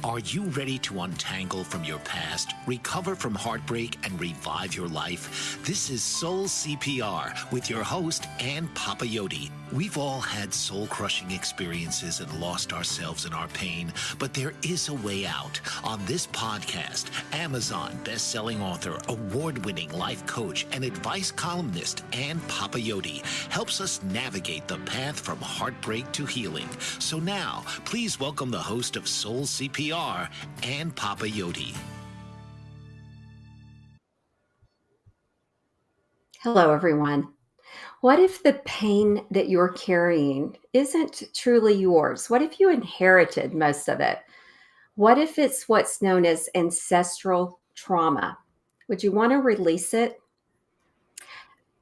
Are you ready to untangle from your past, recover from heartbreak, and revive your life? This is Soul CPR with your host, Ann Papayoti. We've all had soul-crushing experiences and lost ourselves in our pain, but there is a way out. On this podcast, Amazon best-selling author, award-winning life coach, and advice columnist Ann Papayoti helps us navigate the path from heartbreak to healing. So now, please welcome the host of Soul CPR, Ann Papayoti. Hello, everyone. What if the pain that you're carrying isn't truly yours? What if you inherited most of it? What if it's what's known as ancestral trauma? Would you want to release it?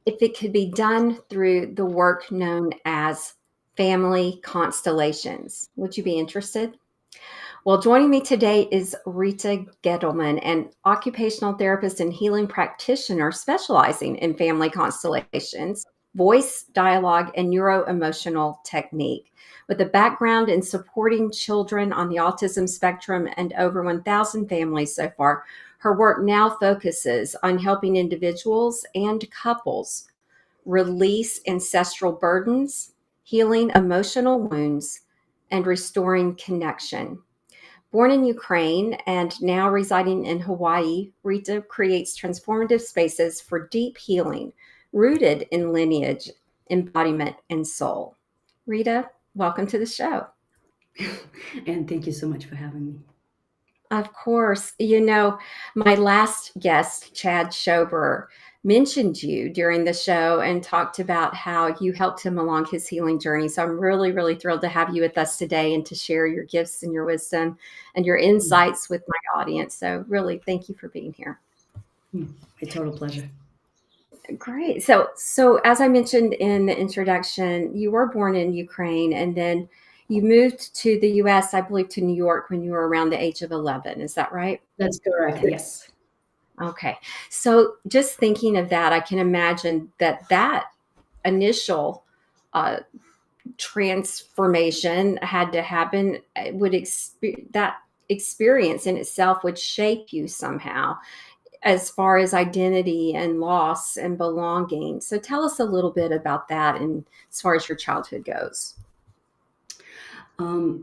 If it could be done through the work known as Family Constellations, would you be interested? Well, joining me today is Rita Gendelman, an occupational therapist and healing practitioner specializing in family constellations, voice, dialogue, and neuro-emotional technique. With a background in supporting children on the autism spectrum and over 1,000 families so far, her work now focuses on helping individuals and couples release ancestral burdens, healing emotional wounds, and restoring connection. Born in Ukraine and now residing in Hawaii, Rita creates transformative spaces for deep healing, rooted in lineage, embodiment, and soul. Rita, welcome to the show. And thank you so much for having me. Of course. My last guest, Chad Schober, mentioned you during the show and talked about how you helped him along his healing journey. So I'm really, really thrilled to have you with us today and to share your gifts and your wisdom and your insights with my audience. So really, thank you for being here. A total pleasure. Great. So as I mentioned in the introduction, you were born in Ukraine and then you moved to the U.S., I believe, to New York when you were around the age of 11. Is that right? That's correct. Yes. Okay. So just thinking of that, I can imagine that initial transformation had to happen. That experience in itself would shape you somehow as far as identity and loss and belonging. So tell us a little bit about that and as far as your childhood goes.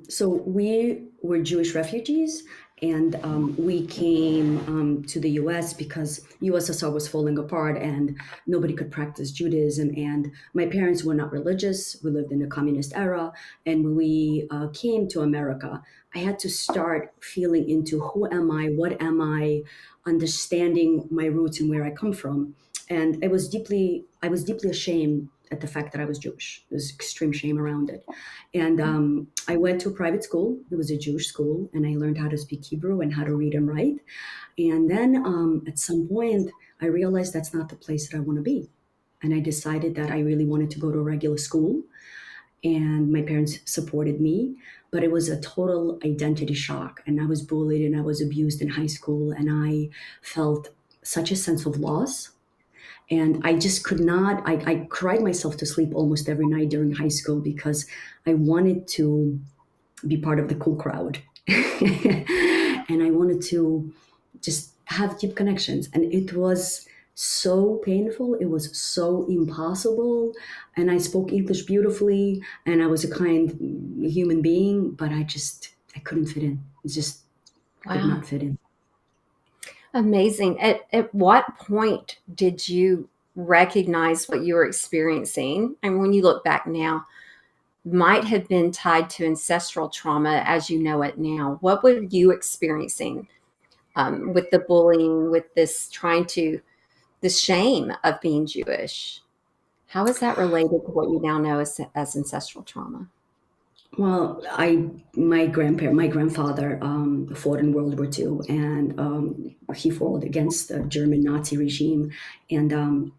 So we were Jewish refugees, and we came to the U.S. because USSR was falling apart and nobody could practice Judaism. And my parents were not religious. We lived in the communist era. And when we came to America, I had to start feeling into who am I, what am I, understanding my roots and where I come from. And I was deeply ashamed at the fact that I was Jewish. There's extreme shame around it. And I went to a private school. It was a Jewish school, and I learned how to speak Hebrew and how to read and write. And then at some point, I realized that's not the place that I want to be. And I decided that I really wanted to go to a regular school. And my parents supported me, but it was a total identity shock. And I was bullied and I was abused in high school. And I felt such a sense of loss. And I just could not, I cried myself to sleep almost every night during high school because I wanted to be part of the cool crowd. And I wanted to just have deep connections. And it was so painful. It was so impossible. And I spoke English beautifully and I was a kind human being, but I couldn't fit in. Could not fit in. Amazing. At what point did you recognize what you were experiencing? And when you look back now, might have been tied to ancestral trauma as you know it now. What were you experiencing with the bullying, with this the shame of being Jewish? How is that related to what you now know as ancestral trauma? Well, my grandfather fought in World War II, and he fought against the German Nazi regime. And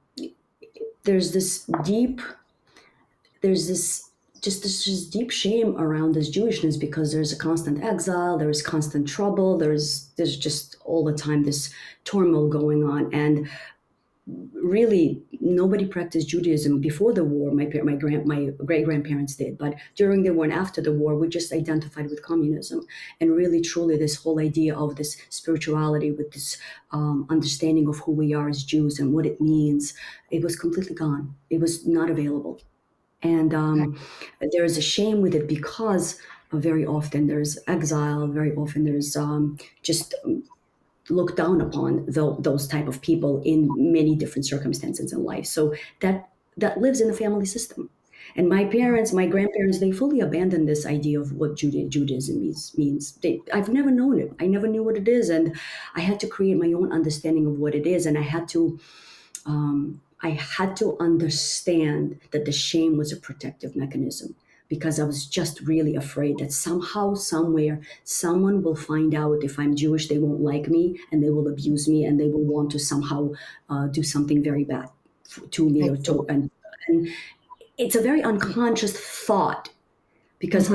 there's this deep shame around this Jewishness because there's a constant exile, there is constant trouble, there's just all the time this turmoil going on. And really nobody practiced Judaism before the war. My great grandparents did, but during the war and after the war, we just identified with communism, and really truly this whole idea of this spirituality with this understanding of who we are as Jews and what it means. It was completely gone. It was not available, and there is a shame with it because very often there's exile. Very often there's just look down upon those type of people in many different circumstances in life. So that lives in the family system. And my parents, my grandparents, they fully abandoned this idea of what Judaism means. I've never known it. I never knew what it is, and I had to create my own understanding of what it is. And I had to understand that the shame was a protective mechanism, because I was just really afraid that somehow, somewhere, someone will find out if I'm Jewish, they won't like me, and they will abuse me, and they will want to somehow do something very bad to me, and it's a very unconscious thought, because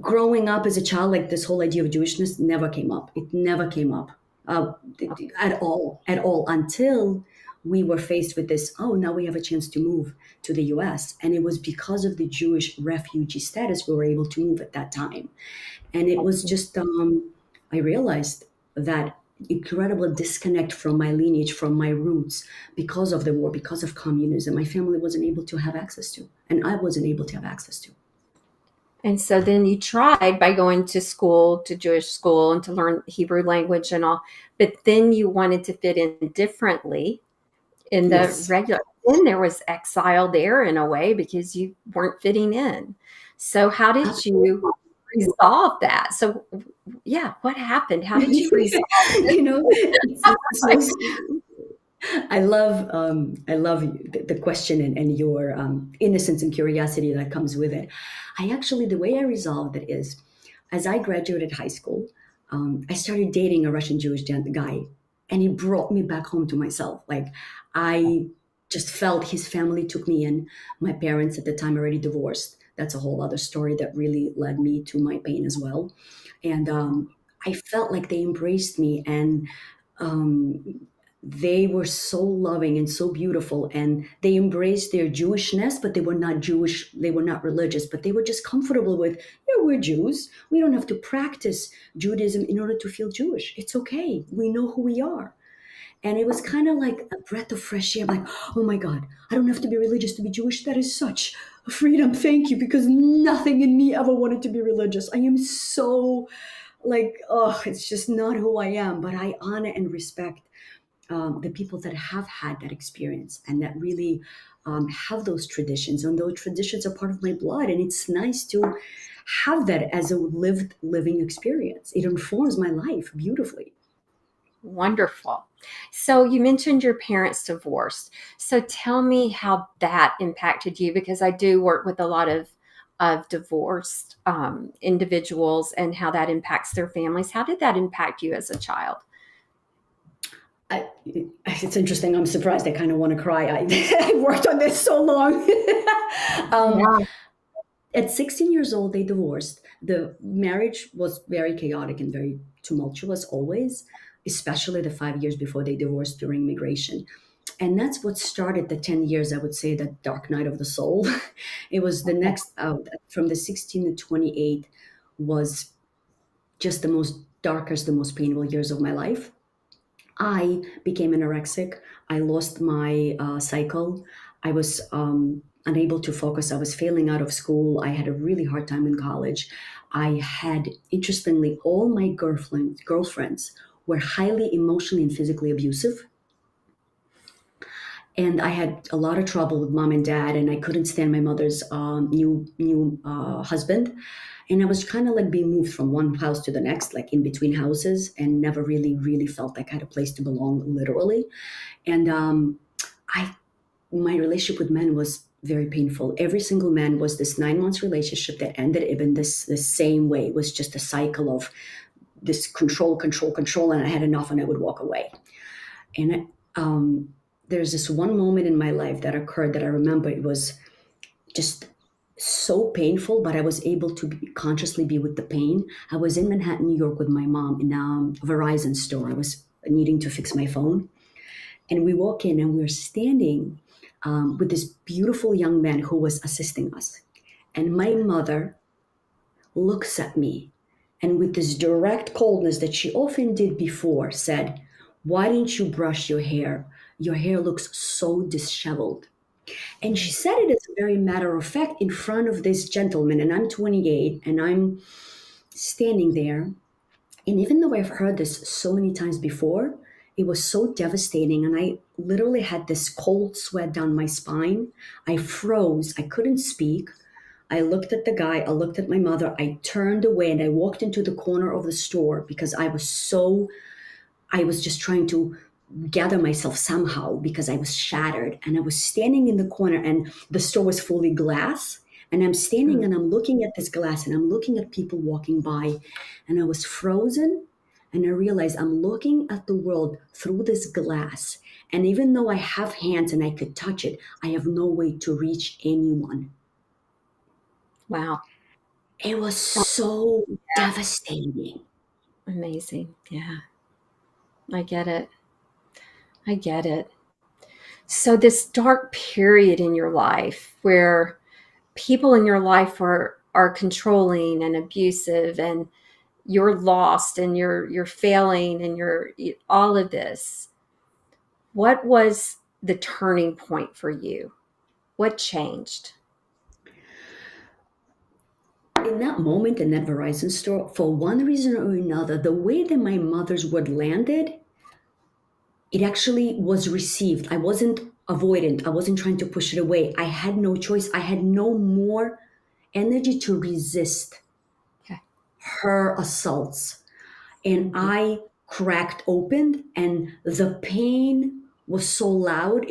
growing up as a child, like this whole idea of Jewishness never came up. It never came up at all, until we were faced with this, oh, now we have a chance to move to the US. And it was because of the Jewish refugee status we were able to move at that time. And it was just, I realized that incredible disconnect from my lineage, from my roots, because of the war, because of communism, my family wasn't able to have access to, and I wasn't able to have access to. And so then you tried by going to school, to Jewish school, and to learn Hebrew language and all, but then you wanted to fit in differently in the Yes. regular. Then there was exile there in a way because you weren't fitting in. So how did you resolve that? So yeah, what happened? How did you resolve You know, it's so, I love the question and your innocence and curiosity that comes with it. The way I resolved it is, as I graduated high school, I started dating a Russian Jewish guy, and he brought me back home to myself. Like, I just felt his family took me in. My parents at the time already divorced. That's a whole other story that really led me to my pain as well. And I felt like they embraced me, and they were so loving and so beautiful, and they embraced their Jewishness, but they were not Jewish, they were not religious, but they were just comfortable with, yeah, we're Jews, we don't have to practice Judaism in order to feel Jewish. It's okay, we know who we are. And it was kind of like a breath of fresh air. I'm like, oh my God, I don't have to be religious to be Jewish. That is such a freedom. Thank you. Because nothing in me ever wanted to be religious. I am so like, oh, it's just not who I am. But I honor and respect the people that have had that experience, and that really have those traditions. And those traditions are part of my blood. And it's nice to have that as a living experience. It informs my life beautifully. Wonderful. So you mentioned your parents divorced. So tell me how that impacted you, because I do work with a lot of divorced individuals, and how that impacts their families. How did that impact you as a child? It's interesting. I'm surprised. I kind of want to cry. I worked on this so long. Yeah. At 16 years old, they divorced. The marriage was very chaotic and very tumultuous always, especially the 5 years before they divorced during immigration. And that's what started the 10 years, I would say, the dark night of the soul. It was the next, from the 16 to 28 was just the most darkest, the most painful years of my life. I became anorexic. I lost my cycle. I was unable to focus. I was failing out of school. I had a really hard time in college. I had, interestingly, all my girlfriends were highly emotionally and physically abusive. And I had a lot of trouble with mom and dad, and I couldn't stand my mother's new husband. And I was kind of like being moved from one house to the next, like in between houses, and never really felt like I had a place to belong, literally. And I my relationship with men was very painful. Every single man was this 9 months relationship that ended in the same way. It was just a cycle of this control, and I had enough, and I would walk away. And there's this one moment in my life that occurred that I remember. It was just so painful, but I was able to consciously be with the pain. I was in Manhattan, New York with my mom in a Verizon store. I was needing to fix my phone. And we walk in and we're standing with this beautiful young man who was assisting us. And my mother looks at me and, with this direct coldness that she often did before, said, "Why didn't you brush your hair? Your hair looks so disheveled." And she said it as a very matter of fact in front of this gentleman. And I'm 28 and I'm standing there. And even though I've heard this so many times before, it was so devastating. And I literally had this cold sweat down my spine. I froze. I couldn't speak. I looked at the guy. I looked at my mother. I turned away and I walked into the corner of the store because I was just trying to gather myself somehow because I was shattered. And I was standing in the corner and the store was fully glass. And I'm standing and I'm looking at this glass and I'm looking at people walking by. And I was frozen. And I realized I'm looking at the world through this glass. And even though I have hands and I could touch it, I have no way to reach anyone. Wow. It was so devastating. Amazing. Yeah. I get it. I get it. So this dark period in your life where people in your life are controlling and abusive, and you're lost and you're failing and you're all of this. What was the turning point for you? What changed? In that moment in that Verizon store, for one reason or another, the way that my mother's word landed, it actually was received. I wasn't avoidant. I wasn't trying to push it away. I had no choice. I had no more energy to resist Okay. her assaults. And I cracked open, and the pain was so loud.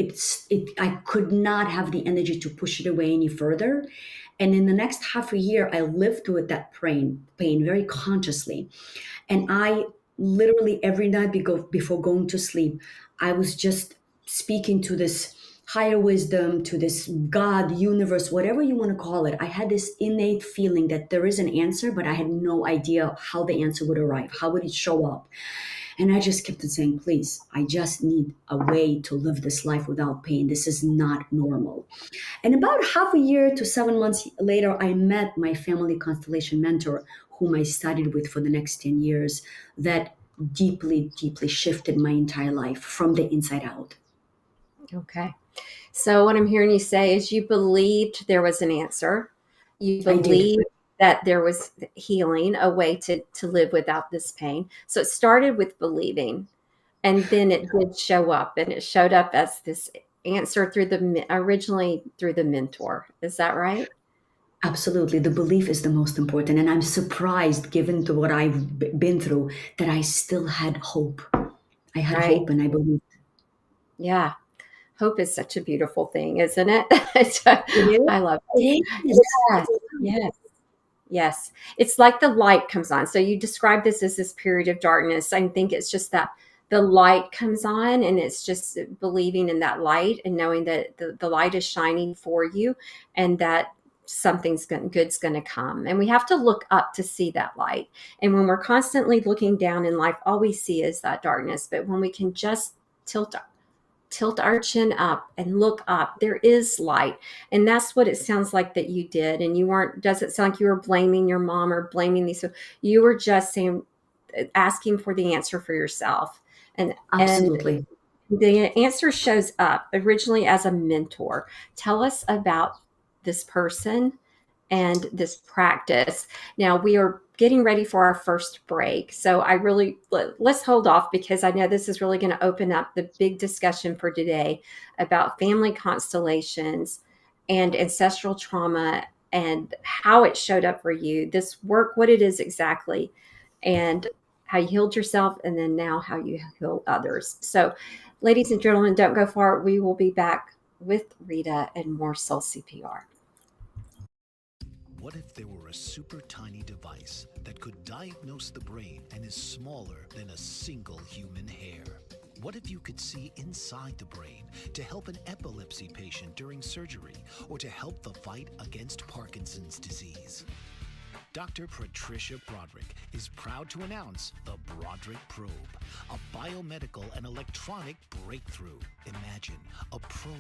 I could not have the energy to push it away any further. And in the next half a year, I lived with that pain very consciously. And I literally every night before going to sleep, I was just speaking to this higher wisdom, to this God, universe, whatever you want to call it. I had this innate feeling that there is an answer, but I had no idea how the answer would arrive. How would it show up? And I just kept on saying, please, I just need a way to live this life without pain. This is not normal. And about half a year to 7 months later, I met my family constellation mentor, whom I studied with for the next 10 years, that deeply, deeply shifted my entire life from the inside out. Okay. So what I'm hearing you say is you believed there was an answer. You I did. believed that there was healing, a way to live without this pain. So it started with believing, and then it did show up, and it showed up as this answer originally through the mentor. Is that right? Absolutely. The belief is the most important. And I'm surprised, given to what I've been through, that I still had hope. I had Right. hope and I believed. Yeah. Hope is such a beautiful thing, isn't it? It I love it. is. It Yes. is. Yes. Yes. It's like the light comes on. So you describe this as this period of darkness. I think it's just that the light comes on, and it's just believing in that light and knowing that the light is shining for you, and that good's going to come. And we have to look up to see that light. And when we're constantly looking down in life, all we see is that darkness. But when we can just tilt our chin up and look up, there is light. And that's what it sounds like that you did. And you weren't, doesn't sound like you were blaming your mom or blaming these. You were just saying, asking for the answer for yourself. And Absolutely. the answer shows up originally as a mentor. Tell us about this person and this practice. Now we are getting ready for our first break. So let's hold off, because I know this is really going to open up the big discussion for today about family constellations and ancestral trauma and how it showed up for you, this work, what it is exactly, and how you healed yourself, and then now how you heal others. So ladies and gentlemen, don't go far. We will be back with Rita and more Soul CPR. What if there were a super tiny device that could diagnose the brain and is smaller than a single human hair? What if you could see inside the brain to help an epilepsy patient during surgery, or to help the fight against Parkinson's disease? Dr. Patricia Broderick is proud to announce the Broderick Probe, a biomedical and electronic breakthrough. Imagine a probe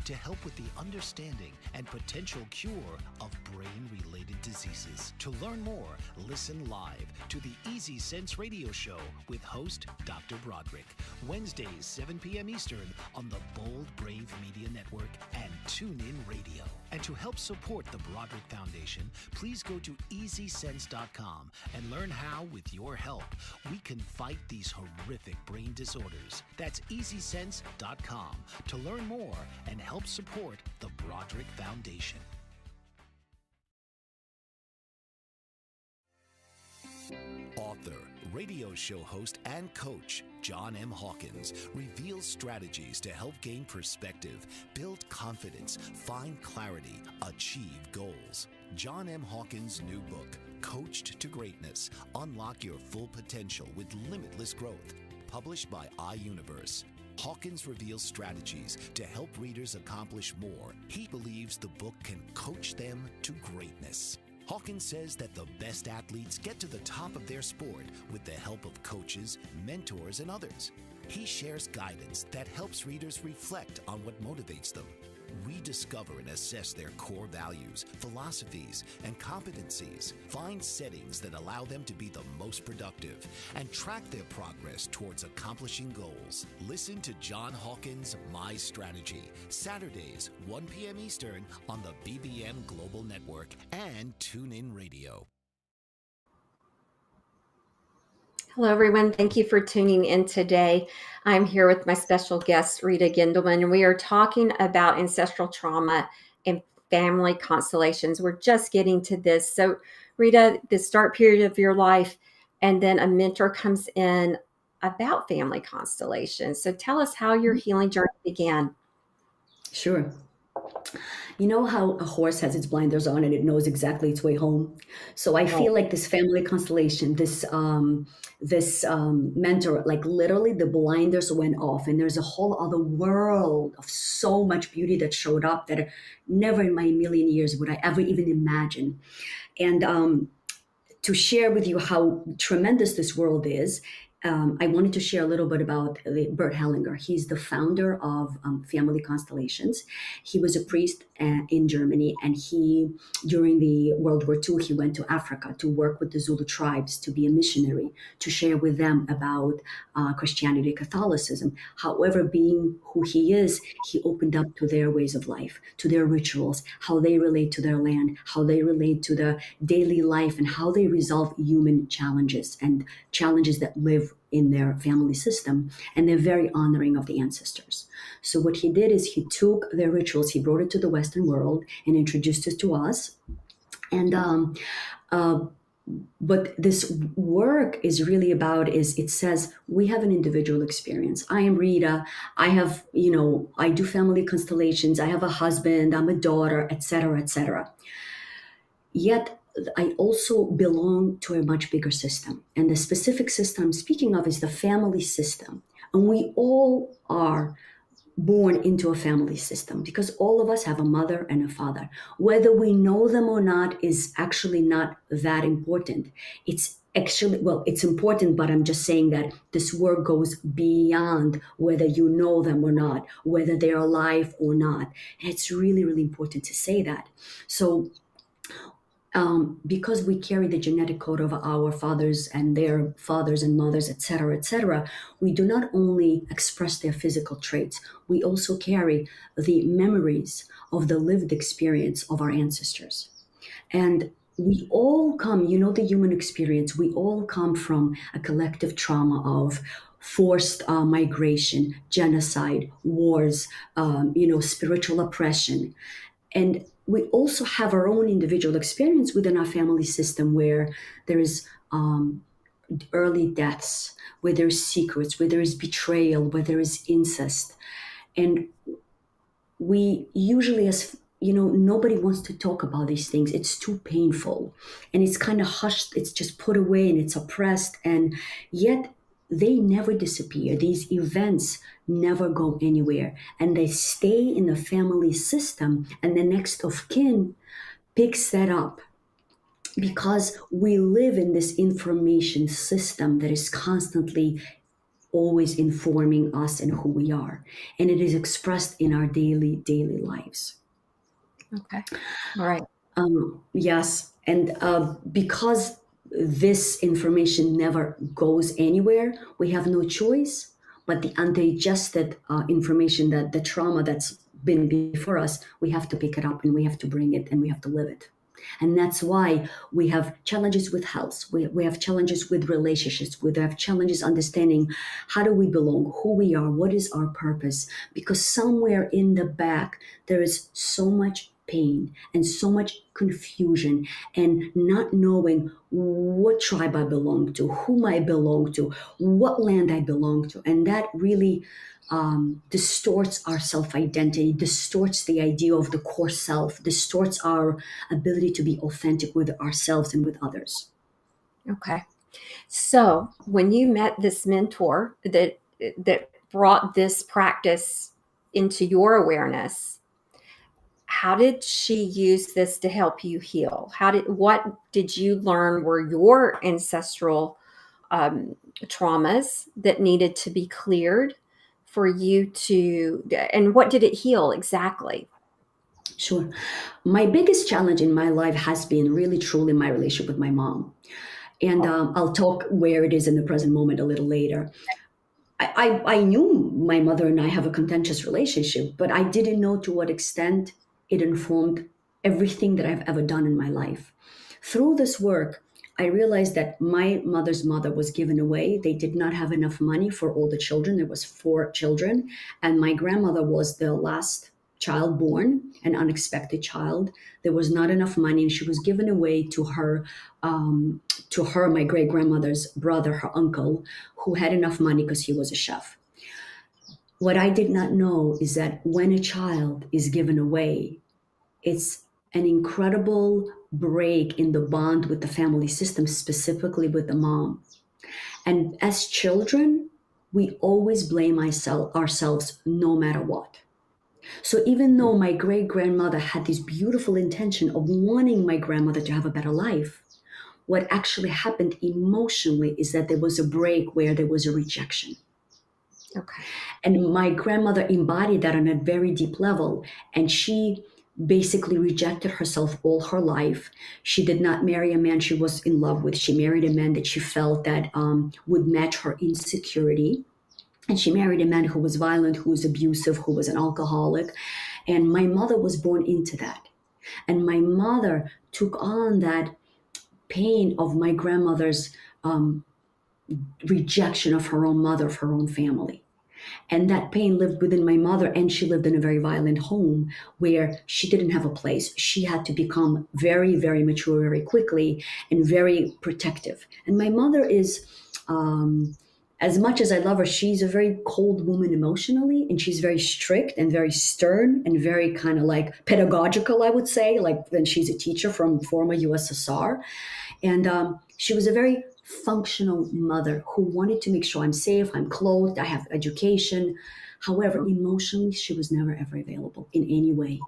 to help with the understanding and potential cure of brain-related diseases. To learn more, listen live to the Easy Sense radio show with host Dr. Broderick, Wednesdays 7 p.m. Eastern on the Bold Brave Media Network and TuneIn Radio. And to help support the Broderick Foundation, please go to EasySense.com and learn how, with your help, we can fight these horrific brain disorders. That's EasySense.com to learn more and help support the Broderick Foundation. Author, radio show host, and coach John M. Hawkins reveals strategies to help gain perspective, build confidence, find clarity, achieve goals. John M. Hawkins' new book, Coached to Greatness, Unlock Your Full Potential with Limitless Growth, published by iUniverse. Hawkins reveals strategies to help readers accomplish more. He believes the book can coach them to greatness. Hawkins says that the best athletes get to the top of their sport with the help of coaches, mentors, and others. He shares guidance that helps readers reflect on what motivates them, rediscover and assess their core values, philosophies, and competencies, find settings that allow them to be the most productive, and track their progress towards accomplishing goals. Listen to John Hawkins' My Strategy, Saturdays, 1 p.m. Eastern on the BBM Global Network and TuneIn Radio. Hello, everyone. Thank you for tuning in today. I'm here with my special guest, Rita Gendelman, and we are talking about ancestral trauma and family constellations. We're just getting to this. So, Rita, the start period of your life, and then a mentor comes in about family constellations. So tell us how your healing journey began. Sure. You know how a horse has its blinders on and it knows exactly its way home? So I feel like this family constellation, this mentor, like literally the blinders went off and there's a whole other world of so much beauty that showed up that never in my million years would I ever even imagine. And to share with you how tremendous this world is, I wanted to share a little bit about Bert Hellinger. He's the founder of Family Constellations. He was a priest in Germany, and he, during the World War II, he went to Africa to work with the Zulu tribes, to be a missionary, to share with them about Christianity, Catholicism. However, being who he is, he opened up to their ways of life, to their rituals, how they relate to their land, how they relate to the daily life, and how they resolve human challenges and challenges that live in their family system. And they're very honoring of the ancestors. So what he did is he took their rituals, he brought it to the Western world and introduced it to us. And but this work is really about it says we have an individual experience. I am Rita. I have, I do family constellations. I have a husband. I'm a daughter, etc., etc. Yet I also belong to a much bigger system. And the specific system I'm speaking of is the family system. And we all are born into a family system because all of us have a mother and a father. Whether we know them or not is actually not that important. It's actually, well, it's important, but I'm just saying that this work goes beyond whether you know them or not, whether they're alive or not. And it's really, really important to say that. So because we carry the genetic code of our fathers and their fathers and mothers, etc., we do not only express their physical traits, we also carry the memories of the lived experience of our ancestors. And we all come, the human experience, we all come from a collective trauma of forced migration, genocide, wars, spiritual oppression. And we also have our own individual experience within our family system where there is early deaths, where there is secrets, where there is betrayal, where there is incest. And we usually, as nobody wants to talk about these things. It's too painful. And it's kind of hushed. It's just put away and it's oppressed. And yet they never disappear. These events never go anywhere. And they stay in the family system. And the next of kin picks that up. because we live in this information system that is constantly always informing us and who we are, and it is expressed in our daily lives. Okay. All right. Yes, and because this information never goes anywhere, we have no choice. But the undigested information, that the trauma that's been before us, we have to pick it up and we have to bring it and we have to live it. And that's why we have challenges with health. We have challenges with relationships. We have challenges understanding how do we belong, who we are, what is our purpose. Because somewhere in the back, there is so much pain and so much confusion and not knowing what tribe I belong to, whom I belong to, what land I belong to. And that really distorts our self identity, distorts the idea of the core self, distorts our ability to be authentic with ourselves and with others. Okay. So when you met this mentor that brought this practice into your awareness, how did she use this to help you heal? What did you learn were your ancestral traumas that needed to be cleared for you to, and what did it heal exactly? Sure. My biggest challenge in my life has been really truly my relationship with my mom. And I'll talk where it is in the present moment a little later. I knew my mother and I have a contentious relationship, but I didn't know to what extent it informed everything that I've ever done in my life. Through this work, I realized that my mother's mother was given away. They did not have enough money for all the children. There was 4 children, and my grandmother was the last child born, an unexpected child. There was not enough money, and she was given away to her, my great grandmother's brother, her uncle, who had enough money because he was a chef. What I did not know is that when a child is given away, it's an incredible break in the bond with the family system, specifically with the mom. And as children, we always blame ourselves no matter what. So even though my great grandmother had this beautiful intention of wanting my grandmother to have a better life, what actually happened emotionally is that there was a break where there was a rejection. Okay. And my grandmother embodied that on a very deep level. And she basically rejected herself all her life. She did not marry a man she was in love with. She married a man that she felt that would match her insecurity. And she married a man who was violent, who was abusive, who was an alcoholic. And my mother was born into that. And my mother took on that pain of my grandmother's rejection of her own mother, of her own family. And that pain lived within my mother, and she lived in a very violent home where she didn't have a place. She had to become very, very mature very quickly and very protective. And my mother is, as much as I love her, she's a very cold woman emotionally, and she's very strict and very stern and very kind of like pedagogical, I would say, like when she's a teacher from former USSR. And she was a very functional mother who wanted to make sure I'm safe, I'm clothed, I have education. However, emotionally, she was never ever available in any way.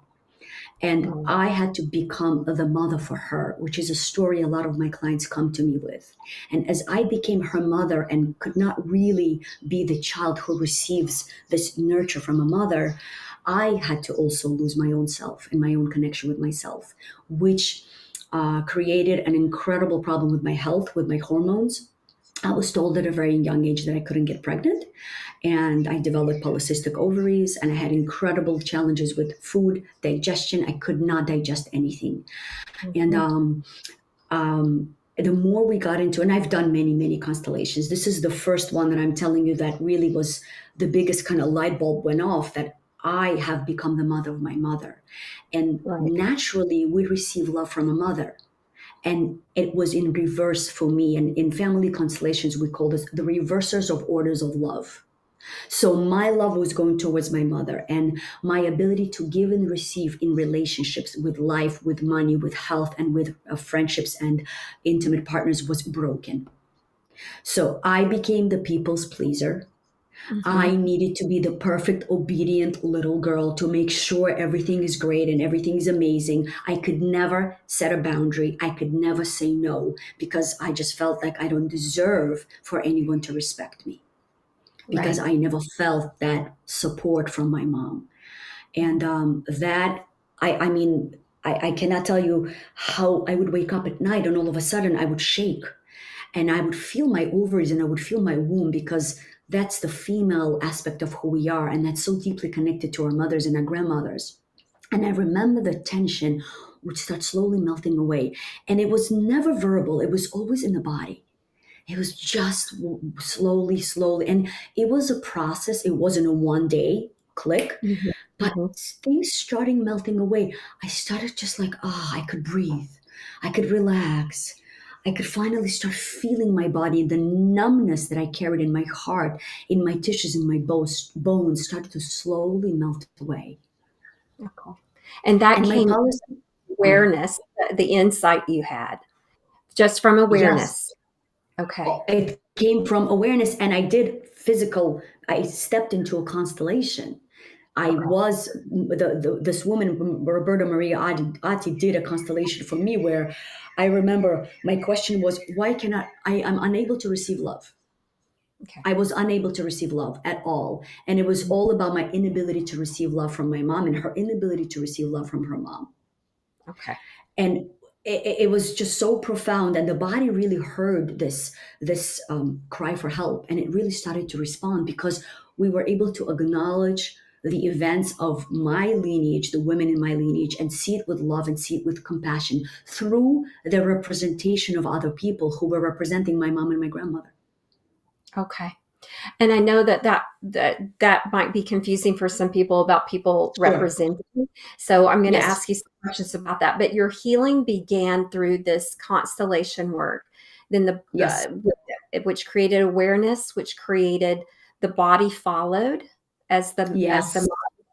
And I had to become the mother for her, which is a story a lot of my clients come to me with. And as I became her mother and could not really be the child who receives this nurture from a mother, I had to also lose my own self and my own connection with myself, which created an incredible problem with my health, with my hormones. I was told at a very young age that I couldn't get pregnant, and I developed polycystic ovaries, and I had incredible challenges with food, digestion. I could not digest anything. And the more we got into, and I've done many constellations. This is the first one that I'm telling you that really was the biggest kind of light bulb went off, that I have become the mother of my mother. And naturally, we receive love from a mother. And it was in reverse for me. And in family constellations, we call this the reversers of orders of love. So my love was going towards my mother, and my ability to give and receive in relationships, with life, with money, with health, and with friendships and intimate partners was broken. So I became the people's pleaser. Mm-hmm. I needed to be the perfect, obedient little girl to make sure everything is great and everything is amazing. I could never set a boundary. I could never say no because I just felt like I don't deserve for anyone to respect me because Right. I never felt that support from my mom. And that, I mean, I cannot tell you how I would wake up at night and all of a sudden I would shake and I would feel my ovaries and I would feel my womb because that's the female aspect of who we are. And that's so deeply connected to our mothers and our grandmothers. And I remember the tension would start slowly melting away. And it was never verbal, it was always in the body. It was just slowly, slowly. And it was a process. It wasn't a one day click, Mm-hmm. but Mm-hmm. things starting melting away. I started just like, I could breathe. I could relax. I could finally start feeling my body. The numbness that I carried in my heart, in my tissues, in my bones started to slowly melt away. Okay. And that And my came policy, oh, awareness, the insight you had just from yes, awareness. Okay. it came from awareness. And I did physical, I stepped into a constellation. I Okay. was this woman, Roberta Maria Ati, did a constellation for me where I remember my question was, why cannot I am unable to receive love? Okay. I was unable to receive love at all. And it was all about my inability to receive love from my mom and her inability to receive love from her mom. Okay. And it was just so profound, and the body really heard this cry for help, and it really started to respond because we were able to acknowledge the events of my lineage, the women in my lineage, and see it with love and see it with compassion through the representation of other people who were representing my mom and my grandmother. Okay. And I know that might be confusing for some people about people Sure. representing. So I'm going to Yes. ask you some questions about that. But your healing began through this constellation work, then Yes. which created awareness, which created the body followed Yes.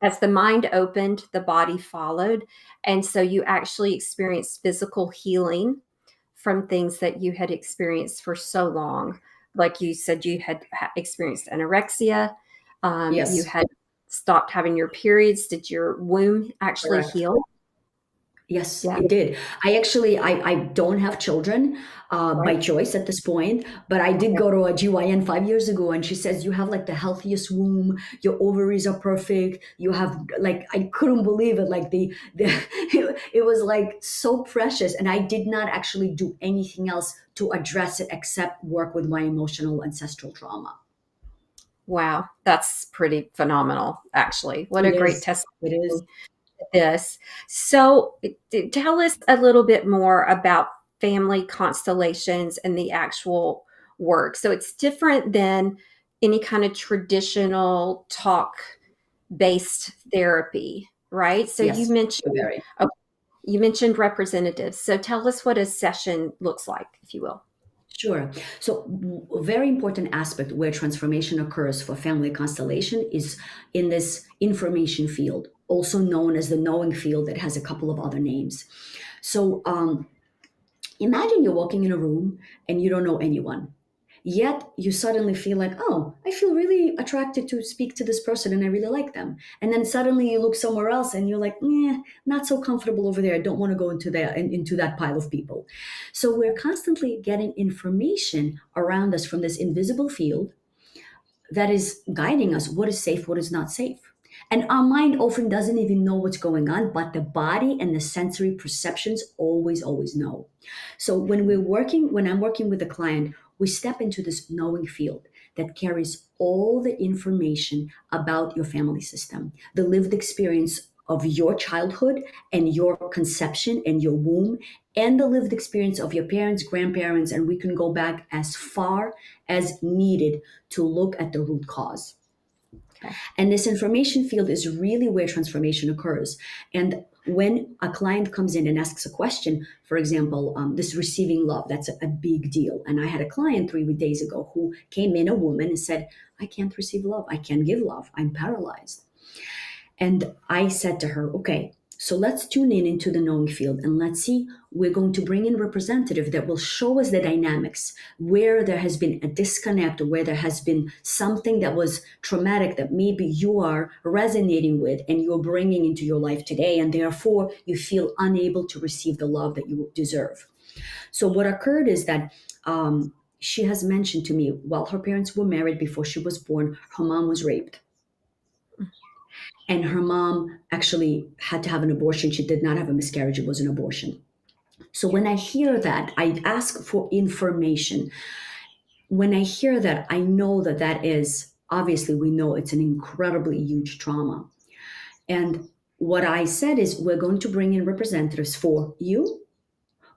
as the mind opened, the body followed, and so you actually experienced physical healing from things that you had experienced for so long. Like you said, you had experienced anorexia. You Yes. had stopped having your periods. Did your womb actually Correct. heal? Yes, Yeah. it did. I don't have children Right. by choice at this point, but I did Okay. go to a GYN 5 years ago, and she says you have like the healthiest womb. Your ovaries are perfect. You have like I couldn't believe it. Like the it was like so precious, and I did not actually do anything else to address it except work with my emotional ancestral trauma. Wow. That's pretty phenomenal, actually. What a It great is. testimony It is. to this. So, tell us a little bit more about family constellations and the actual work. So, it's different than any kind of traditional talk based therapy, right? So Yes. Very. you mentioned representatives. So tell us what a session looks like, if you will. Sure. So, a very important aspect where transformation occurs for family constellation is in this information field, also known as the knowing field, that has a couple of other names. So, imagine you're walking in a room and you don't know anyone. Yet you suddenly feel like, oh, I feel really attracted to speak to this person and I really like them. And then suddenly you look somewhere else and you're like, not so comfortable over there. I don't want to go into that pile of people. So we're constantly getting information around us from this invisible field that is guiding us what is safe, what is not safe. And our mind often doesn't even know what's going on, but the body and the sensory perceptions always, always know. So when I'm working with a client, we step into this knowing field that carries all the information about your family system, the lived experience of your childhood and your conception and your womb, and the lived experience of your parents, grandparents, and we can go back as far as needed to look at the root cause. Okay. And this information field is really where transformation occurs. And when a client comes in and asks a question, for example, this receiving love, that's a big deal. And I had a client 3 days ago who came in, a woman, and said, I can't receive love. I can't give love. I'm paralyzed. And I said to her, okay, So let's tune in into the knowing field and let's see. We're going to bring in representative that will show us the dynamics where there has been a disconnect, or where there has been something that was traumatic that maybe you are resonating with and you're bringing into your life today, and therefore you feel unable to receive the love that you deserve. So what occurred is that she has mentioned to me, while her parents were married before she was born, her mom was raped. And her mom actually had to have an abortion. She did not have a miscarriage, it was an abortion. So when I hear that, I ask for information. When I hear that, I know that that is, obviously, we know it's an incredibly huge trauma. And what I said is, we're going to bring in representatives for you,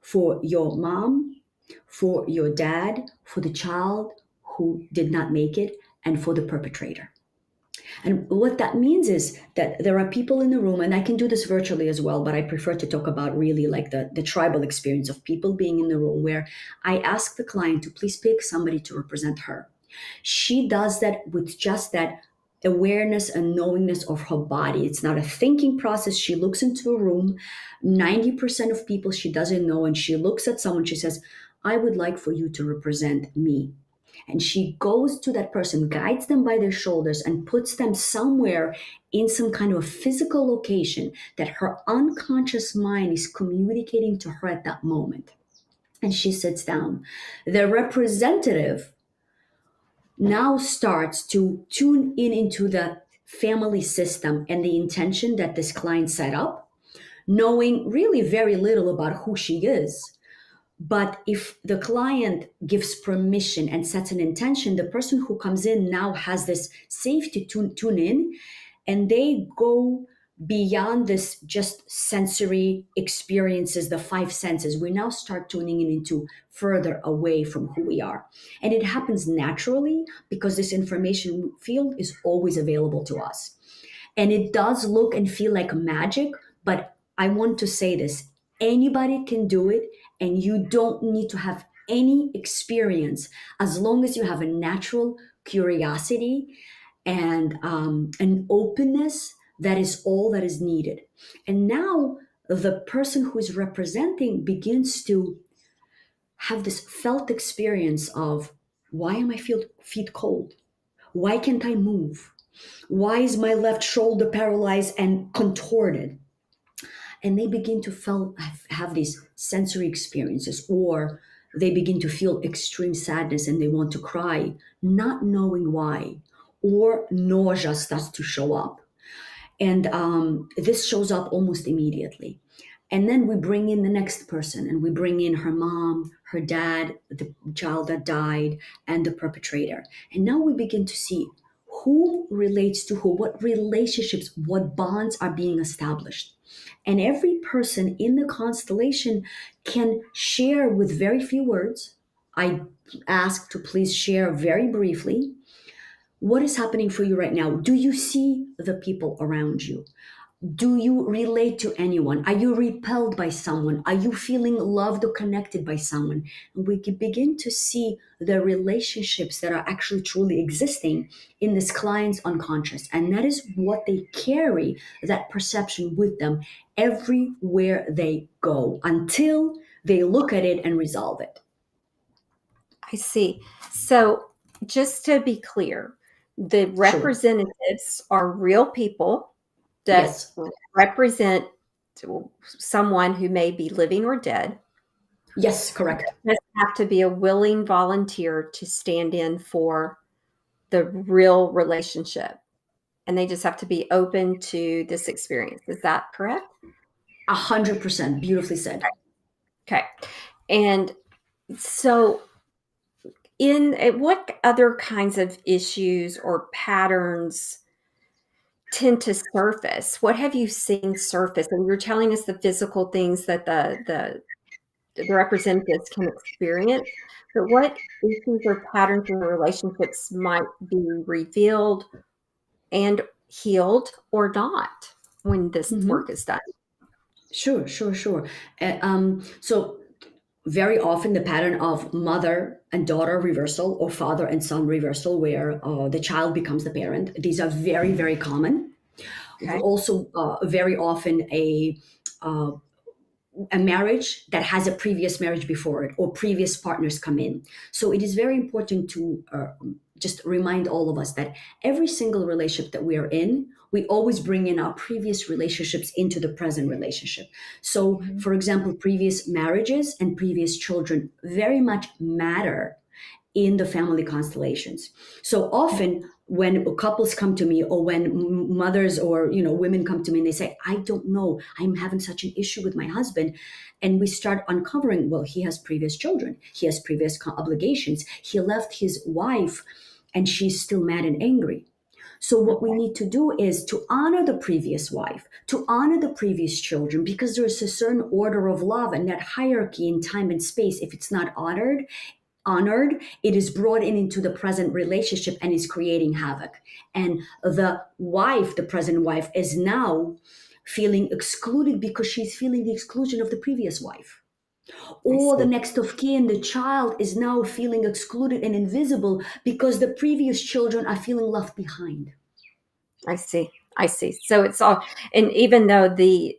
for your mom, for your dad, for the child who did not make it, and for the perpetrator. And what that means is that there are people in the room, and I can do this virtually as well, but I prefer to talk about really like the tribal experience of people being in the room, where I ask the client to please pick somebody to represent her. She does that with just that awareness and knowingness of her body. It's not a thinking process. She looks into a room, 90% of people she doesn't know, and she looks at someone, she says, I would like for you to represent me. And she goes to that person, guides them by their shoulders, and puts them somewhere in some kind of physical location that her unconscious mind is communicating to her at that moment. And she sits down. The representative now starts to tune in into the family system and the intention that this client set up, knowing really very little about who she is. But if the client gives permission and sets an intention, the person who comes in now has this safe to tune in, and they go beyond this just sensory experiences, the five senses. We now start tuning in into further away from who we are. And it happens naturally because this information field is always available to us. And it does look and feel like magic, but I want to say this, anybody can do it, and you don't need to have any experience as long as you have a natural curiosity and an openness. That is all that is needed. And now the person who is representing begins to have this felt experience of, why am I feet cold? Why can't I move? Why is my left shoulder paralyzed and contorted? And they begin to have these sensory experiences, or they begin to feel extreme sadness and they want to cry, not knowing why, or nausea starts to show up. And this shows up almost immediately. And then we bring in the next person, and we bring in her mom, her dad, the child that died, and the perpetrator. And now we begin to see who relates to who, what relationships, what bonds are being established. And every person in the constellation can share with very few words. I ask to please share very briefly. What is happening for you right now? Do you see the people around you? Do you relate to anyone? Are you repelled by someone? Are you feeling loved or connected by someone? And we can begin to see the relationships that are actually truly existing in this client's unconscious. And that is what they carry, that perception with them everywhere they go, until they look at it and resolve it. I see. So just to be clear, the representatives are real people that Yes. represent someone who may be living or dead. Yes, correct. They have to be a willing volunteer to stand in for the real relationship. And they just have to be open to this experience. Is that correct? 100%. Beautifully said. Okay. And so what other kinds of issues or patterns tend to surface? What have you seen surface? And you're telling us the physical things that the representatives can experience, but what issues or patterns in the relationships might be revealed and healed or not when this work is done? Sure. So very often the pattern of mother and daughter reversal, or father and son reversal, where the child becomes the parent. These are very, very common. Okay. Also, very often a marriage that has a previous marriage before it, or previous partners come in. So it is very important to just remind all of us that every single relationship that we are in, we always bring in our previous relationships into the present relationship. So, Mhm. for example, previous marriages and previous children very much matter in the family constellations. So often when couples come to me, or when mothers or women come to me and they say, I don't know, I'm having such an issue with my husband, and we start uncovering, well, he has previous children, he has previous obligations, he left his wife and she's still mad and angry. So what we Okay. need to do is to honor the previous wife, to honor the previous children, because there's a certain order of love, and that hierarchy in time and space, if it's not honored, it is brought in into the present relationship and is creating havoc. And the wife, the present wife, is now feeling excluded because she's feeling the exclusion of the previous wife. I Or the see. next of kin, the child, is now feeling excluded and invisible because the previous children are feeling left behind. I see. I see. So it's all, and even though the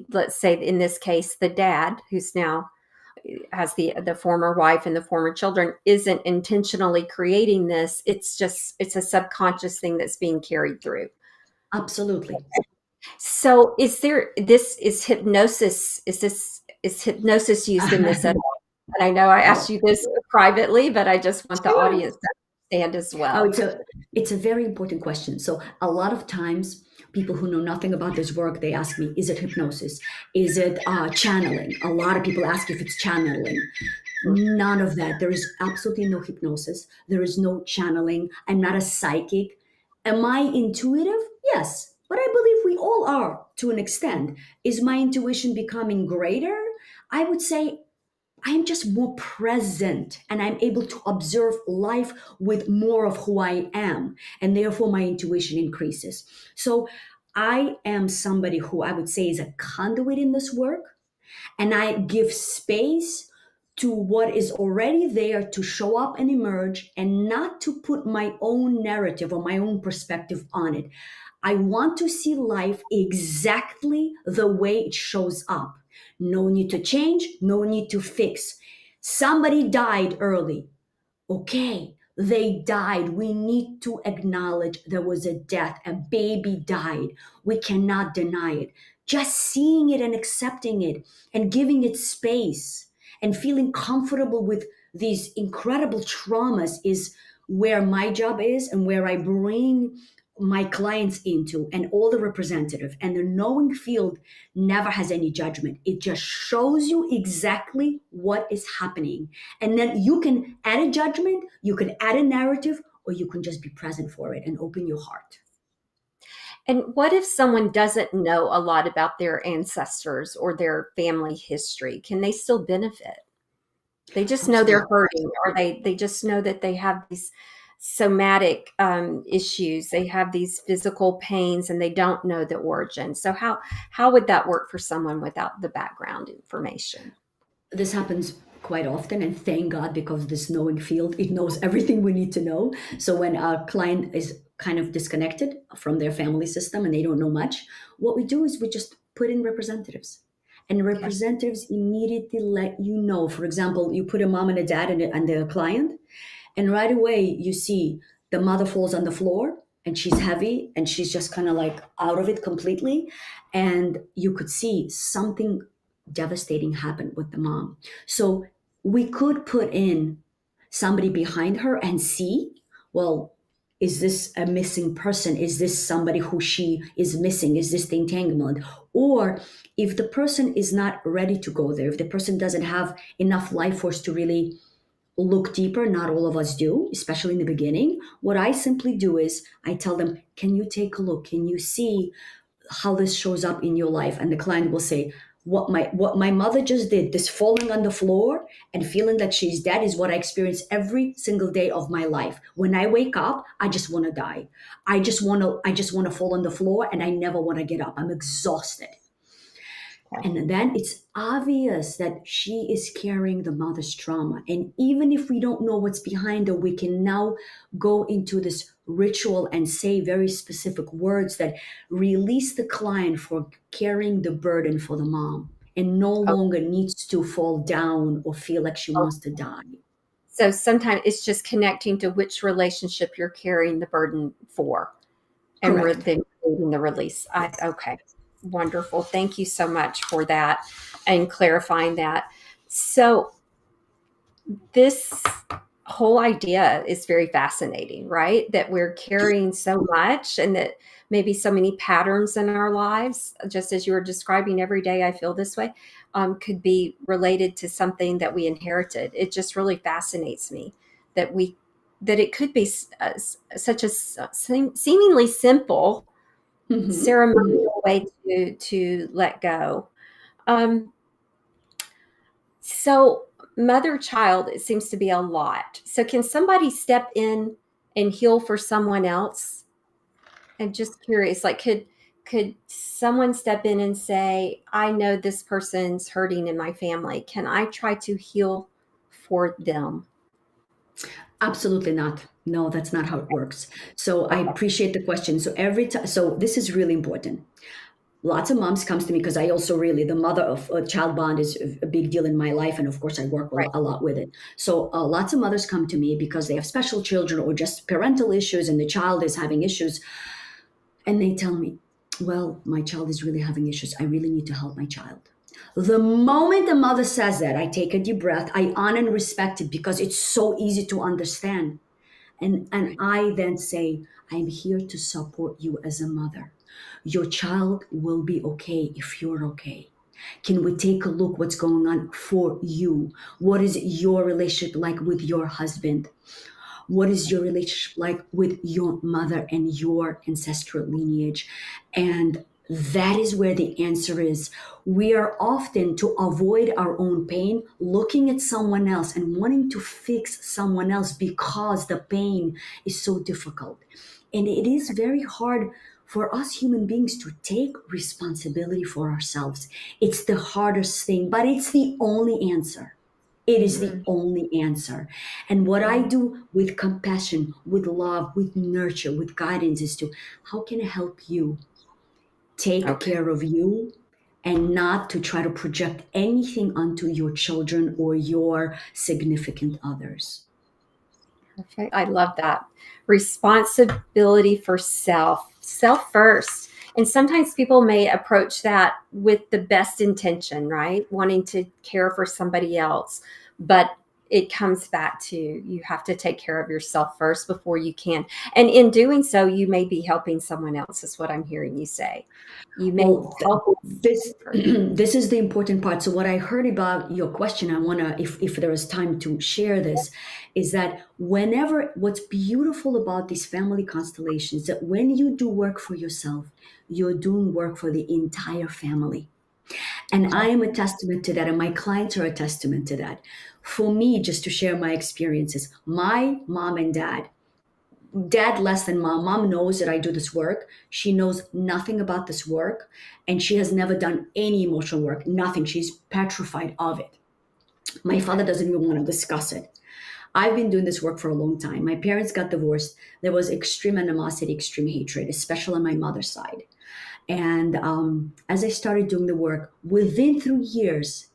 let's say in this case the dad who's now has the former wife and the former children isn't intentionally creating this, it's a subconscious thing that's being carried through. Absolutely. So is there this is hypnosis is hypnosis used in this at all? And I know I asked Oh, you this privately, but I just want the sure. audience to understand as Oh, well. it's a very important question. So a lot of times, people who know nothing about this work, they ask me, is it hypnosis? Is it channeling? A lot of people ask if it's channeling. None of that. There is absolutely no hypnosis. There is no channeling. I'm not a psychic. Am I intuitive? Yes, but I believe we all are to an extent. Is my intuition becoming greater? I would say I'm just more present, and I'm able to observe life with more of who I am. And therefore, my intuition increases. So, I am somebody who I would say is a conduit in this work, and I give space to what is already there to show up and emerge, and not to put my own narrative or my own perspective on it. I want to see life exactly the way it shows up. No need to change, no need to fix. Somebody died early. Okay, they died. We need to acknowledge there was a death. A baby died. We cannot deny it. Just seeing it and accepting it and giving it space and feeling comfortable with these incredible traumas is where my job is, and where I bring my clients into, and all the representative. And the knowing field never has any judgment. It just shows you exactly what is happening, and then you can add a judgment, you can add a narrative, or you can just be present for it and open your heart. And what if someone doesn't know a lot about their ancestors or their family history? Can they still benefit? They just know they're Absolutely. hurting, or they just know that they have these somatic issues. They have these physical pains, and they don't know the origin. So how would that work for someone without the background information? This happens quite often, and thank God, because this knowing field, it knows everything we need to know. So when a client is kind of disconnected from their family system and they don't know much, what we do is we just put in representatives. And Okay. representatives immediately let you know. For example, you put a mom and a dad and the client, and right away you see the mother falls on the floor and she's heavy and she's just kind of like out of it completely. And you could see something devastating happen with the mom. So we could put in somebody behind her and see, well, is this a missing person? Is this somebody who she is missing? Is this the entanglement? Or if the person is not ready to go there, if the person doesn't have enough life force to really look deeper, not all of us do, especially in the beginning, what I simply do is I tell them, can you take a look? Can you see how this shows up in your life? And the client will say, what my mother just did, this falling on the floor and feeling that she's dead, is what I experience every single day of my life. When I wake up, I just want to die. I just want to fall on the floor, and I never want to get up. I'm exhausted. Okay. And then it's obvious that she is carrying the mother's trauma. And even if we don't know what's behind it, we can now go into this ritual and say very specific words that release the client for carrying the burden for the mom and no Oh, longer needs to fall down or feel like she oh. wants to die. So sometimes it's just connecting to which relationship you're carrying the burden for, and Correct. then creating the release. Okay, wonderful. Thank you so much for that and clarifying that. So this whole idea is very fascinating, right? That we're carrying so much and that maybe so many patterns in our lives, just as you were describing every day, I feel this way, could be related to something that we inherited. It just really fascinates me that that it could be such a seemingly simple Mhm, mhm. ceremonial way to let go. Um, so mother child, it seems to be a lot. So can somebody step in and heal for someone else? I'm just curious, like could someone step in and say, I know this person's hurting in my family. Can I try to heal for them? Absolutely not. No, that's not how it works. So I Okay. appreciate the question. So every time, so this is really important. Lots of moms comes to me because I also really the mother of a child bond is a big deal in my life, and of course I work Right. a lot with it. So lots of mothers come to me because they have special children or just parental issues, and the child is having issues, and they tell me, "Well, my child is really having issues. I really need to help my child." The moment the mother says that, I take a deep breath. I honor and respect it because it's so easy to understand. And Right. I then say, I'm here to support you as a mother. Your child will be okay if you're okay. Can we take a look what's going on for you? What is your relationship like with your husband? What is your relationship like with your mother and your ancestral lineage? And that is where the answer is. We are often, to avoid our own pain, looking at someone else and wanting to fix someone else because the pain is so difficult. And it is very hard for us human beings to take responsibility for ourselves. It's the hardest thing, but it's the only answer. It is the Mm, only answer. And what I mm. do with compassion, with love, with nurture, with guidance is to how can I help you take Okay. care of you and not to try to project anything onto your children or your significant others. Perfect. I love that. Responsibility for self, self first. And sometimes people may approach that with the best intention, right? Wanting to care for somebody else. But it comes back to you have to take care of yourself first before you can. And in doing so, you may be helping someone else, is what I'm hearing you say. You may Well, help this person. this is the important part. So what I heard about your question, I wanna, if there is time to share this, is that whenever what's beautiful about these family constellations, that when you do work for yourself, you're doing work for the entire family. And I Okay. am a testament to that, and my clients are a testament to that. For me, just to share my experiences, my mom and dad less than mom. Mom knows that I do this work. She knows nothing about this work, and she has never done any emotional work, nothing. She's petrified of it. My father Okay. doesn't even want to discuss it. I've been doing this work for a long time. My parents got divorced. There was extreme animosity, extreme hatred, especially on my mother's side. And as I started doing the work, within 3 years,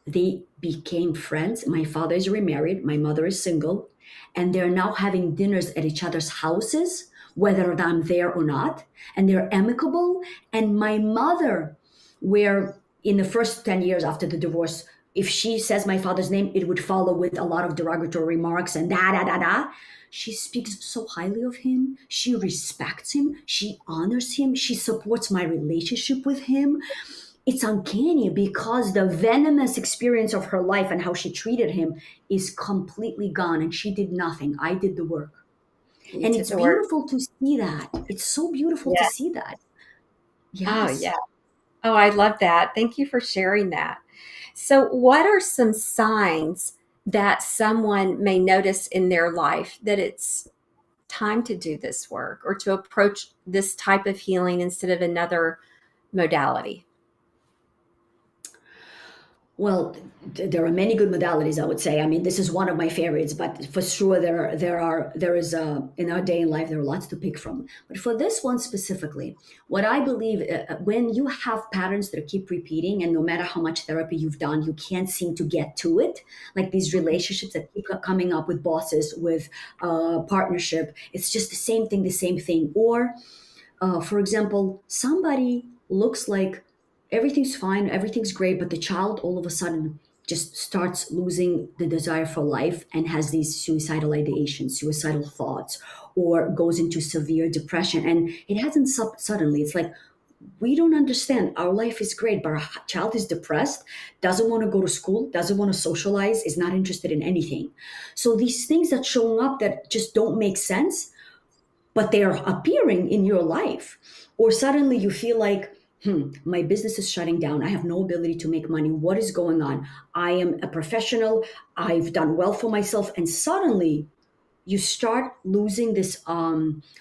they became friends. My father is remarried, my mother is single, and they're now having dinners at each other's houses, whether I'm there or not, and they're amicable. And my mother, where in the first 10 years after the divorce, if she says my father's name, it would follow with a lot of derogatory remarks and da da da da. She speaks so highly of him. She respects him. She honors him. She supports my relationship with him. It's uncanny because the venomous experience of her life and how she treated him is completely gone, and she did nothing. I did the work. You And did it's the work. beautiful to see that. It's so beautiful to Yeah. see that. Oh, yeah. Yes. Oh, I love that. Thank you for sharing that. So, what are some signs that someone may notice in their life that it's time to do this work or to approach this type of healing instead of another modality? Well, there are many good modalities, I would say. I mean, this is one of my favorites, but for sure there is in our day in life there are lots to pick from. But for this one specifically, what I believe when you have patterns that keep repeating, and no matter how much therapy you've done, you can't seem to get to it, like these relationships that keep coming up with bosses, with partnership, it's just the same thing. Or for example, somebody looks like everything's fine, everything's great, but the child all of a sudden just starts losing the desire for life and has these suicidal ideations, suicidal thoughts, or goes into severe depression. And it hasn't suddenly. It's like, we don't understand. Our life is great, but our child is depressed, doesn't want to go to school, doesn't want to socialize, is not interested in anything. So these things that showing up that just don't make sense, but they are appearing in your life. Or suddenly you feel like, my business is shutting down. I have no ability to make money. What is going on? I am a professional. I've done well for myself. And suddenly you start losing this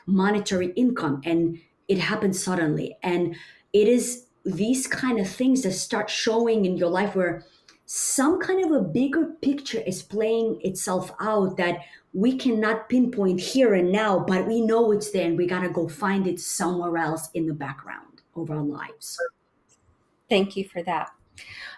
monetary income, and it happens suddenly. And it is these kind of things that start showing in your life where some kind of a bigger picture is playing itself out that we cannot pinpoint here and now, but we know it's there and we got to go find it somewhere else in the background of our lives. Thank you for that.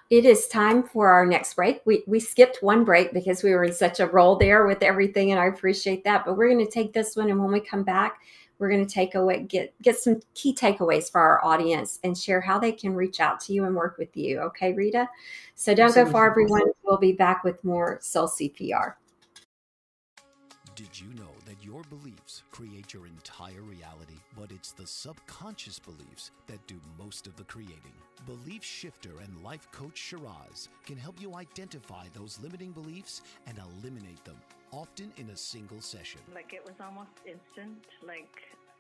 It is time for our next break. We skipped one break because we were in such a roll there with everything, and I appreciate that. But we're going to take this one, and when we come back, we're going to get some key takeaways for our audience and share how they can reach out to you and work with you. Okay, Rita? So don't go far, everyone. We'll be back with more Soul CPR. Did you know that your beliefs create your entire reality, but it's the subconscious beliefs that do most of the creating? Belief shifter and life coach Shiraz can help you identify those limiting beliefs and eliminate them, often in a single session. Like, it was almost instant. Like,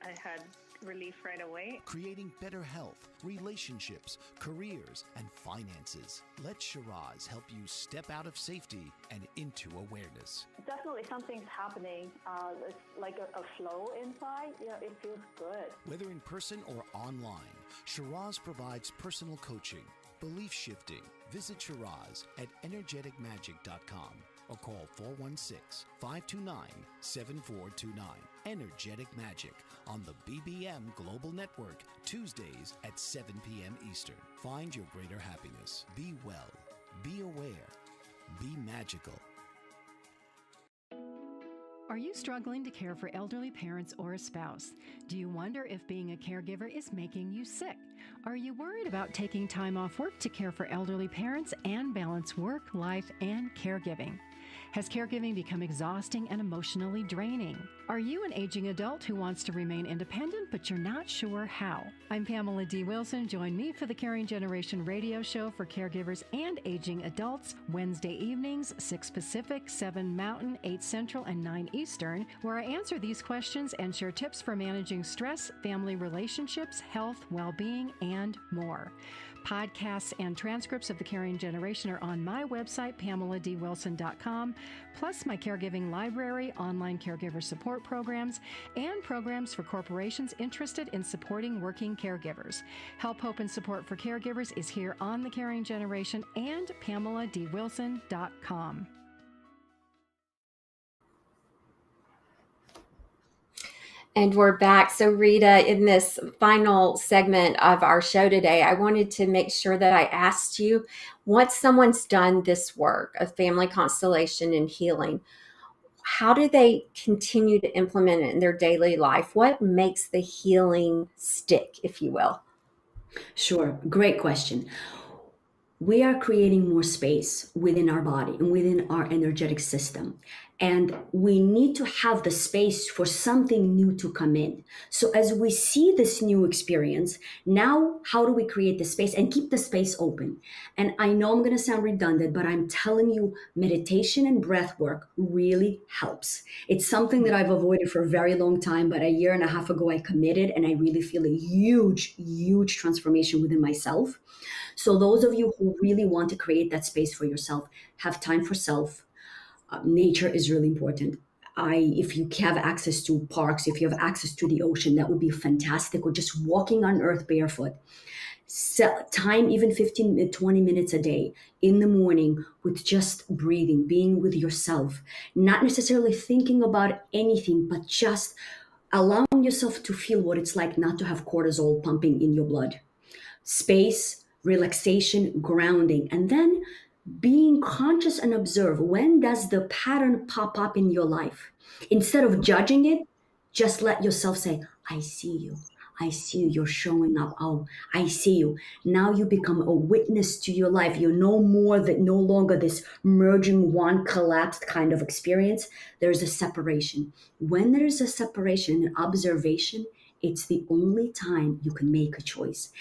I had relief right away. Creating better health, relationships, careers, and finances. Let Shiraz help you step out of safety and into awareness. Definitely something's happening. It's like a flow inside. It feels good. Whether in person or online, Shiraz provides personal coaching, belief shifting. Visit Shiraz at energeticmagic.com or call 416-529-7429. Energetic Magic on the BBM Global Network, Tuesdays at 7 p.m. Eastern. Find your greater happiness. Be well. Be aware. Be magical. Are you struggling to care for elderly parents or a spouse? Do you wonder if being a caregiver is making you sick? Are you worried about taking time off work to care for elderly parents and balance work, life, and caregiving? Has caregiving become exhausting and emotionally draining? Are you an aging adult who wants to remain independent, but you're not sure how? I'm Pamela D. Wilson. Join me for the Caring Generation radio show for caregivers and aging adults, Wednesday evenings, 6 Pacific, 7 Mountain, 8 Central, and 9 Eastern, where I answer these questions and share tips for managing stress, family relationships, health, well-being, and more. Podcasts and transcripts of The Caring Generation are on my website, PamelaDWilson.com, plus my caregiving library, online caregiver support programs, and programs for corporations interested in supporting working caregivers. Help, hope, and support for caregivers is here on The Caring Generation and PamelaDWilson.com. And we're back. So Rita, in this final segment of our show today, I wanted to make sure that I asked you, once someone's done this work of family constellation and healing, how do they continue to implement it in their daily life? What makes the healing stick, if you will? Sure, great question. We are creating more space within our body and within our energetic system. And we need to have the space for something new to come in. So as we see this new experience, now how do we create the space and keep the space open? And I know I'm going to sound redundant, but I'm telling you, meditation and breath work really helps. It's something that I've avoided for a very long time, but a year and a half ago, I committed, and I really feel a huge, huge transformation within myself. So those of you who really want to create that space for yourself, have time for self. Nature is really important. If you have access to parks, if you have access to the ocean, that would be fantastic. Or just walking on earth barefoot. time, even 15, 20 minutes a day in the morning with just breathing, being with yourself, not necessarily thinking about anything, but just allowing yourself to feel what it's like not to have cortisol pumping in your blood. Space, relaxation, grounding, and then being conscious and observe when does the pattern pop up in your life. Instead of judging it, just let yourself say, I see you. I see you. You're showing up. Oh, I see you. Now you become a witness to your life. You're no longer this merging one collapsed kind of experience. There's a separation. When there's a separation and observation, it's the only time you can make a choice.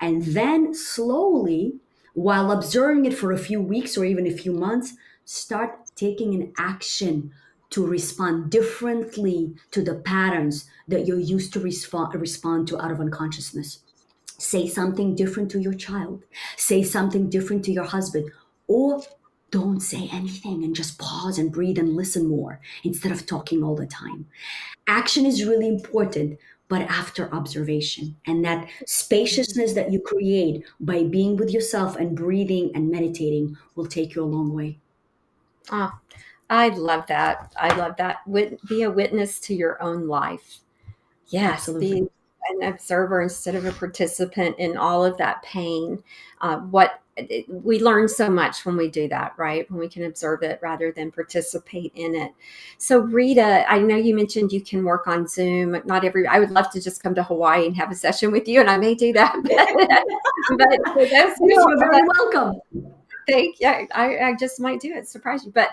And then slowly, while observing it for a few weeks or even a few months, start taking an action to respond differently to the patterns that you're used to respond to out of unconsciousness. Say something different to your child, say something different to your husband, or don't say anything and just pause and breathe and listen more instead of talking all the time. Action is really important, but after observation, and that spaciousness that you create by being with yourself and breathing and meditating will take you a long way. Ah, I love that. I love that. Be a witness to your own life. Yes, Absolutely. be an observer instead of a participant in all of that pain. What we learn so much when we do that, right? When we can observe it rather than participate in it. So, Rita, I know you mentioned you can work on Zoom. I would love to just come to Hawaii and have a session with you, and I may do that. But for those You're who very welcome. I just might do it, surprise you. But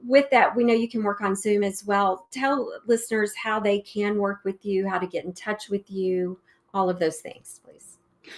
with that, we know you can work on Zoom as well. Tell listeners how they can work with you, how to get in touch with you, all of those things, please.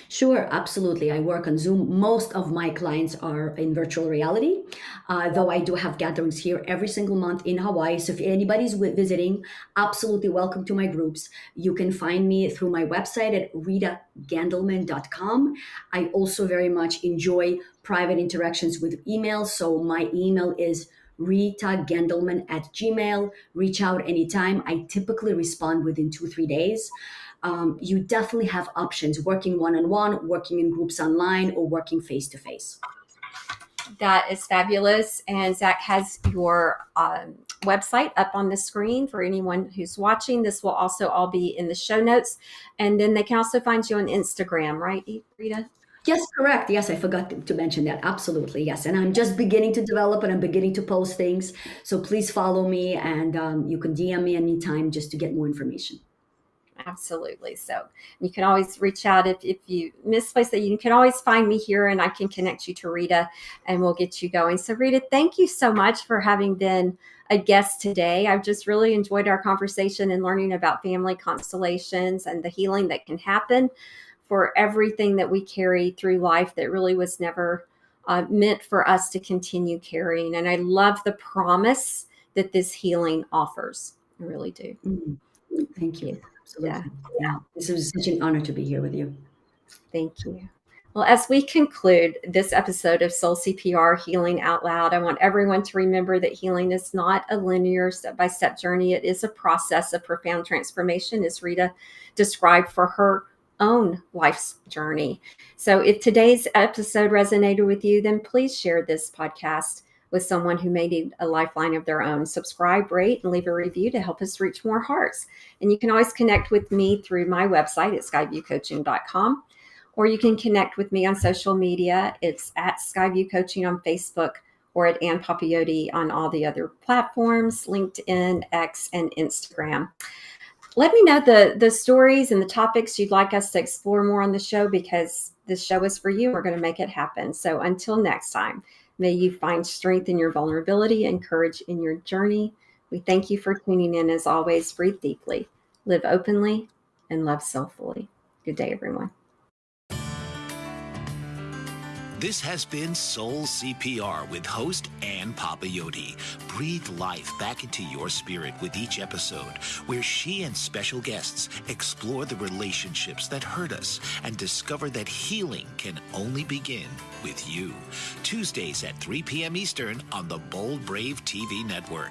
Sure, absolutely. I work on Zoom. Most of my clients are in virtual reality, though I do have gatherings here every single month in Hawaii. So if anybody's visiting, absolutely welcome to my groups. You can find me through my website at ritagendelman.com. I also very much enjoy private interactions with email. So my email is ritagendelman@gmail. Reach out anytime. I typically respond within 2-3 days. You definitely have options working one-on-one, working in groups online, or working face-to-face. That is fabulous. And Zach has your website up on the screen for anyone who's watching. This will also all be in the show notes. And then they can also find you on Instagram, right, Rita? Yes, correct. Yes, I forgot to mention that. Absolutely. Yes. And I'm just beginning to develop and I'm beginning to post things. So please follow me and you can DM me anytime just to get more information. Absolutely. So you can always reach out if you misplace that. You can always find me here and I can connect you to Rita and we'll get you going. So Rita, thank you so much for having been a guest today. I've just really enjoyed our conversation and learning about family constellations and the healing that can happen for everything that we carry through life that really was never meant for us to continue carrying. And I love the promise that this healing offers. I really do. Thank you. Absolutely. Yeah. This is such an honor to be here with you. Thank you. Well, as we conclude this episode of Soul CPR Healing Out Loud, I want everyone to remember that healing is not a linear step-by-step journey. It is a process of profound transformation, as Rita described for her own life's journey. So if today's episode resonated with you, then please share this podcast with someone who may need a lifeline of their own. Subscribe, rate, and leave a review to help us reach more hearts. And you can always connect with me through my website at skyviewcoaching.com, or you can connect with me on social media. It's at Skyview Coaching on Facebook or at Ann Papayotti on all the other platforms, LinkedIn, X, and Instagram. Let me know the stories and the topics you'd like us to explore more on the show, because this show is for you. We're going to make it happen. So until next time, may you find strength in your vulnerability and courage in your journey. We thank you for tuning in. As always, breathe deeply, live openly, and love soulfully. Good day, everyone. This has been Soul CPR with host Ann Papayotti. Breathe life back into your spirit with each episode, where she and special guests explore the relationships that hurt us and discover that healing can only begin with you. Tuesdays at 3 p.m. Eastern on the Bold Brave TV network.